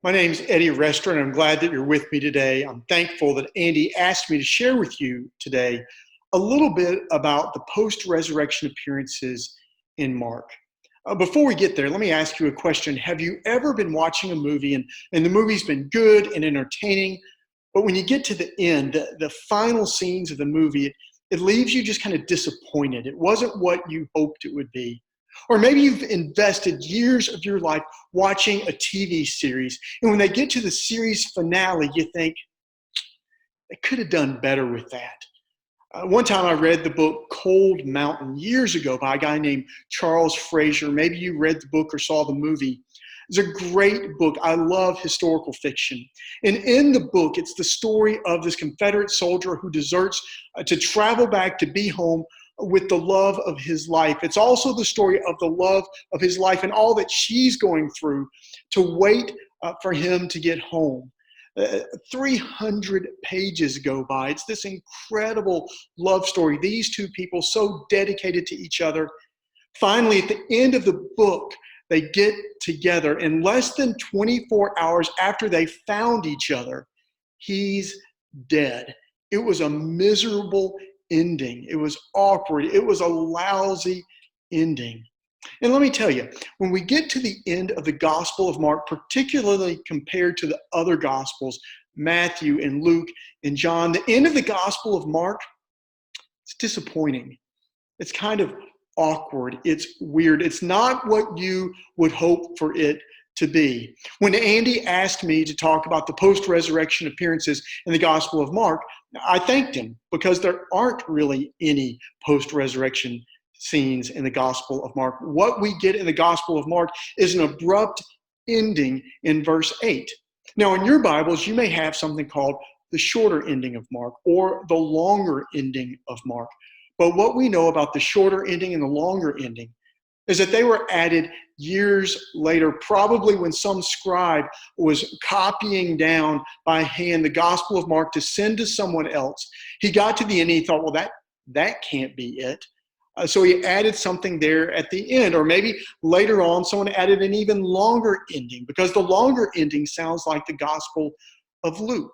My name's Eddie Restor, and I'm glad that you're with me today. I'm thankful that Andy asked me to share with you today a little bit about the post-resurrection appearances in Mark. Before we get there, let me ask you a question. Have you ever been watching a movie and the movie's been good and entertaining, but when you get to the end, the final scenes of the movie, it leaves you just kind of disappointed. It wasn't what you hoped it would be. Or maybe you've invested years of your life watching a TV series, and when they get to the series finale, you think, they could have done better with that. One time I read the book Cold Mountain years ago by a guy named Charles Frazier. Maybe you read the book or saw the movie. It's a great book. I love historical fiction. And in the book, it's the story of this Confederate soldier who deserts to travel back to be home with the love of his life. It's also the story of the love of his life and all that she's going through to wait for him to get home. 300 pages go by. It's this incredible love story. These two people so dedicated to each other. Finally, at the end of the book, they get together. In less than 24 hours after they found each other, he's dead. It was a miserable ending. It was awkward. It was a lousy ending. And let me tell you, when we get to the end of the Gospel of Mark, particularly compared to the other Gospels, Matthew and Luke and John, the end of the Gospel of Mark, it's disappointing. It's kind of awkward. It's weird. It's not what you would hope for it to be. When Andy asked me to talk about the post-resurrection appearances in the Gospel of Mark, I thanked him because there aren't really any post-resurrection scenes in the Gospel of Mark. What we get in the Gospel of Mark is an abrupt ending in verse 8. Now, in your Bibles, you may have something called the shorter ending of Mark or the longer ending of Mark. But what we know about the shorter ending and the longer ending is that they were added years later, probably when some scribe was copying down by hand the Gospel of Mark to send to someone else. He got to the end and he thought, well, that can't be it. So he added something there at the end, or maybe later on someone added an even longer ending because the longer ending sounds like the Gospel of Luke.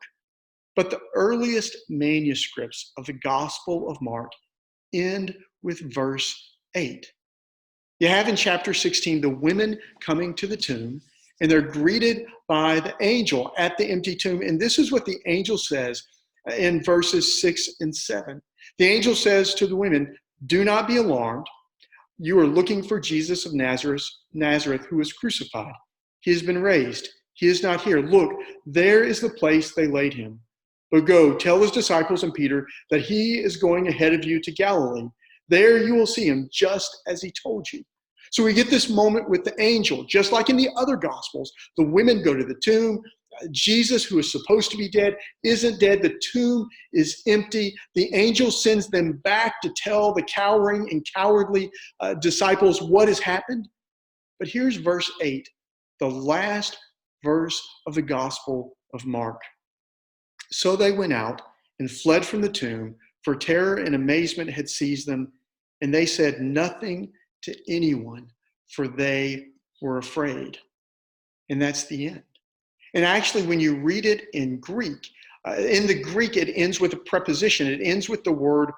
But the earliest manuscripts of the Gospel of Mark end with verse 8. You have in chapter 16 the women coming to the tomb, and they're greeted by the angel at the empty tomb. And this is what the angel says in verses 6 and 7. The angel says to the women, "Do not be alarmed. You are looking for Jesus of Nazareth, who was crucified. He has been raised. He is not here. Look, there is the place they laid him. But go, tell his disciples and Peter that he is going ahead of you to Galilee. There you will see him just as he told you." So we get this moment with the angel. Just like in the other Gospels, the women go to the tomb. Jesus, who is supposed to be dead, isn't dead. The tomb is empty. The angel sends them back to tell the cowering and cowardly disciples what has happened. But here's verse 8, the last verse of the Gospel of Mark. So they went out and fled from the tomb, for terror and amazement had seized them, and they said nothing to anyone, for they were afraid. And that's the end. And actually, when you read it in Greek, it ends with a preposition. It ends with the word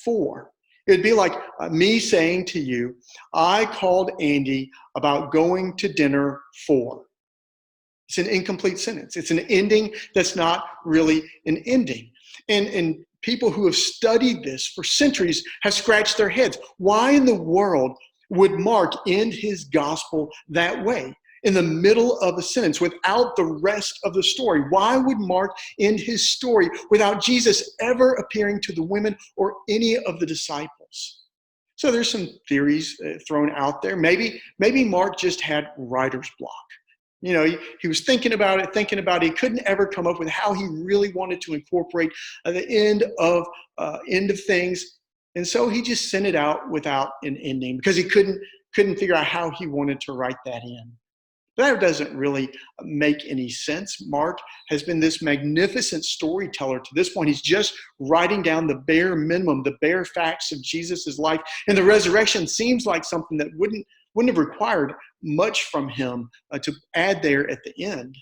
for. It'd be like me saying to you, I called Andy about going to dinner for. It's an incomplete sentence. It's an ending that's not really an ending. And people who have studied this for centuries have scratched their heads. Why in the world would Mark end his gospel that way? In the middle of a sentence without the rest of the story. Why would Mark end his story without Jesus ever appearing to the women or any of the disciples? So there's some theories thrown out there. Maybe Mark just had writer's block. You know, he was thinking about it. He couldn't ever come up with how he really wanted to incorporate the end of things. And so he just sent it out without an ending because he couldn't figure out how he wanted to write that in. That doesn't really make any sense. Mark has been this magnificent storyteller to this point. He's just writing down the bare minimum, the bare facts of Jesus' life. And the resurrection seems like something that wouldn't have required much from him to add there at the end.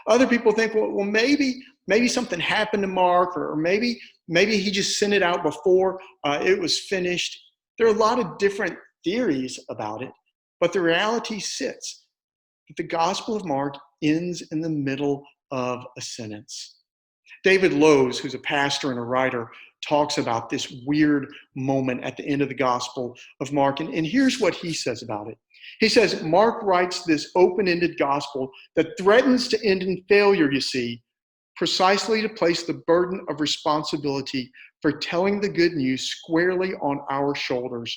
Other people think, well, maybe something happened to Mark, or maybe he just sent it out before it was finished. There are a lot of different theories about it, but the reality sits that the Gospel of Mark ends in the middle of a sentence. David Lowe, who's a pastor and a writer, talks about this weird moment at the end of the Gospel of Mark. And here's what he says about it. He says, Mark writes this open-ended gospel that threatens to end in failure, you see, precisely to place the burden of responsibility for telling the good news squarely on our shoulders.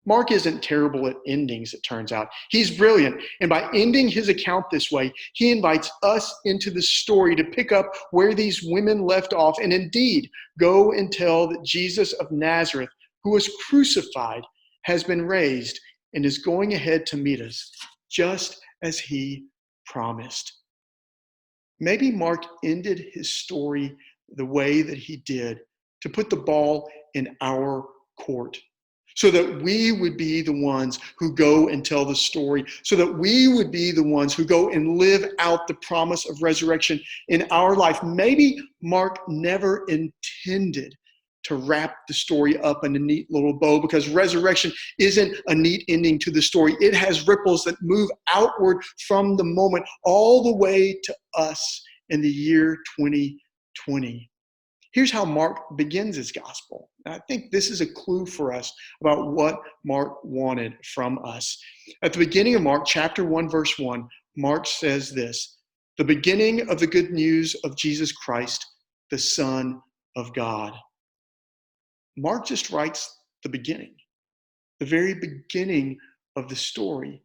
Mark isn't terrible at endings, it turns out. He's brilliant. And by ending his account this way, he invites us into the story to pick up where these women left off and indeed go and tell that Jesus of Nazareth, who was crucified, has been raised and is going ahead to meet us, just as he promised. Maybe Mark ended his story the way that he did to put the ball in our court, so that we would be the ones who go and tell the story, so that we would be the ones who go and live out the promise of resurrection in our life. Maybe Mark never intended to wrap the story up in a neat little bow, because resurrection isn't a neat ending to the story. It has ripples that move outward from the moment all the way to us in the year 2020. Here's how Mark begins his gospel. And I think this is a clue for us about what Mark wanted from us. At the beginning of Mark, chapter 1, verse 1, Mark says this: the beginning of the good news of Jesus Christ, the Son of God. Mark just writes the beginning, the very beginning of the story.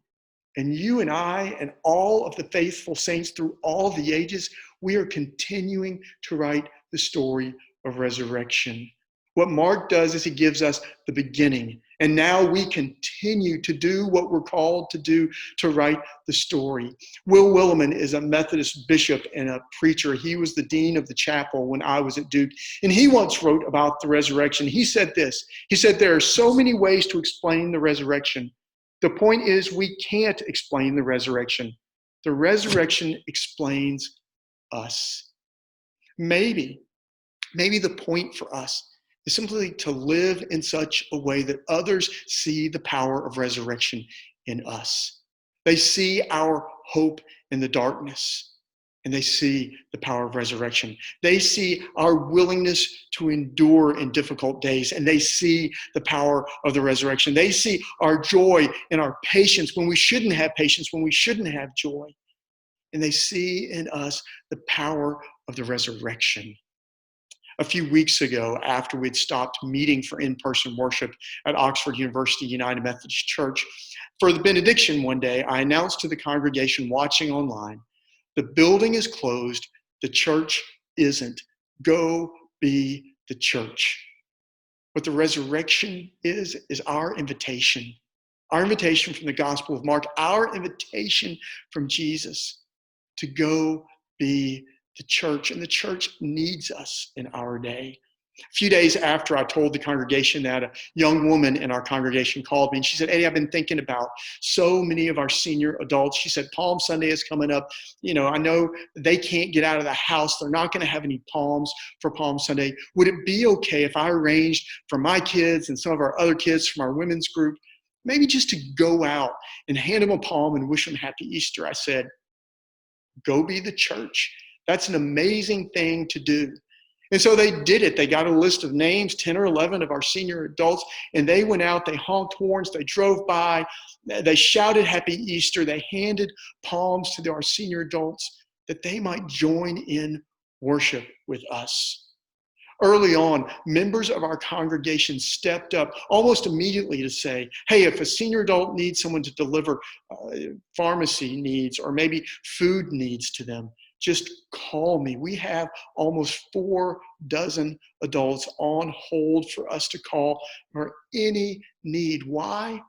And you and I and all of the faithful saints through all the ages, we are continuing to write the story of resurrection. What Mark does is he gives us the beginning. And now we continue to do what we're called to do, to write the story. Will Willimon is a Methodist bishop and a preacher. He was the dean of the chapel when I was at Duke. And he once wrote about the resurrection. He said this. He said, there are so many ways to explain the resurrection. The point is, we can't explain the resurrection. The resurrection explains us. Maybe the point for us is simply to live in such a way that others see the power of resurrection in us. They see our hope in the darkness, and they see the power of resurrection. They see our willingness to endure in difficult days, and they see the power of the resurrection. They see our joy and our patience when we shouldn't have patience, when we shouldn't have joy. And they see in us the power of the resurrection. A few weeks ago, after we'd stopped meeting for in-person worship at Oxford University United Methodist Church, for the benediction one day, I announced to the congregation watching online, the building is closed, the church isn't. Go be the church. What the resurrection is our invitation from the Gospel of Mark, our invitation from Jesus to go be the church. And the church needs us in our day. A few days after I told the congregation that, a young woman in our congregation called me and she said, Eddie, I've been thinking about so many of our senior adults. She said, Palm Sunday is coming up. You know, I know they can't get out of the house. They're not going to have any palms for Palm Sunday. Would it be okay if I arranged for my kids and some of our other kids from our women's group, maybe just to go out and hand them a palm and wish them happy Easter? I said, go be the church. That's an amazing thing to do. And so they did it. They got a list of names, 10 or 11 of our senior adults, and they went out, they honked horns, they drove by, they shouted Happy Easter, they handed palms to our senior adults that they might join in worship with us. Early on, members of our congregation stepped up almost immediately to say, hey, if a senior adult needs someone to deliver pharmacy needs or maybe food needs to them, just call me. We have almost 4 dozen adults on hold for us to call for any need. Why?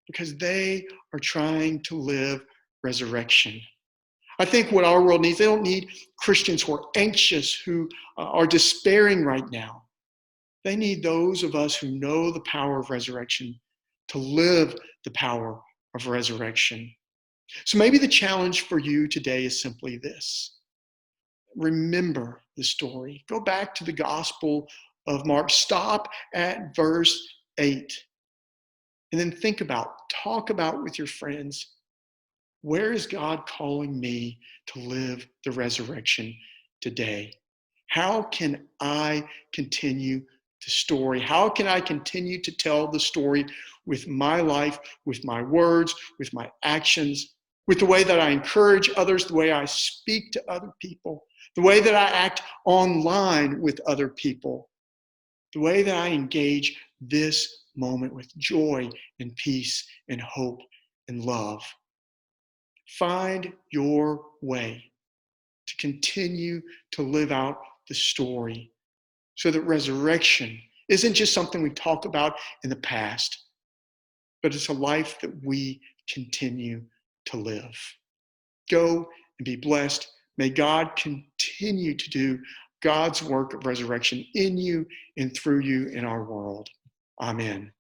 Because they are trying to live resurrection. I think what our world needs, they don't need Christians who are anxious, who are despairing right now. They need those of us who know the power of resurrection to live the power of resurrection. So maybe the challenge for you today is simply this. Remember the story. Go back to the Gospel of Mark. Stop at verse 8. And then talk about with your friends, where is God calling me to live the resurrection today? How can I continue the story? How can I continue to tell the story with my life, with my words, with my actions, with the way that I encourage others, the way I speak to other people, the way that I act online with other people, the way that I engage this moment with joy and peace and hope and love? Find your way to continue to live out the story so that resurrection isn't just something we talk about in the past, but it's a life that we continue to live. Go and be blessed. May God continue to do God's work of resurrection in you and through you in our world. Amen.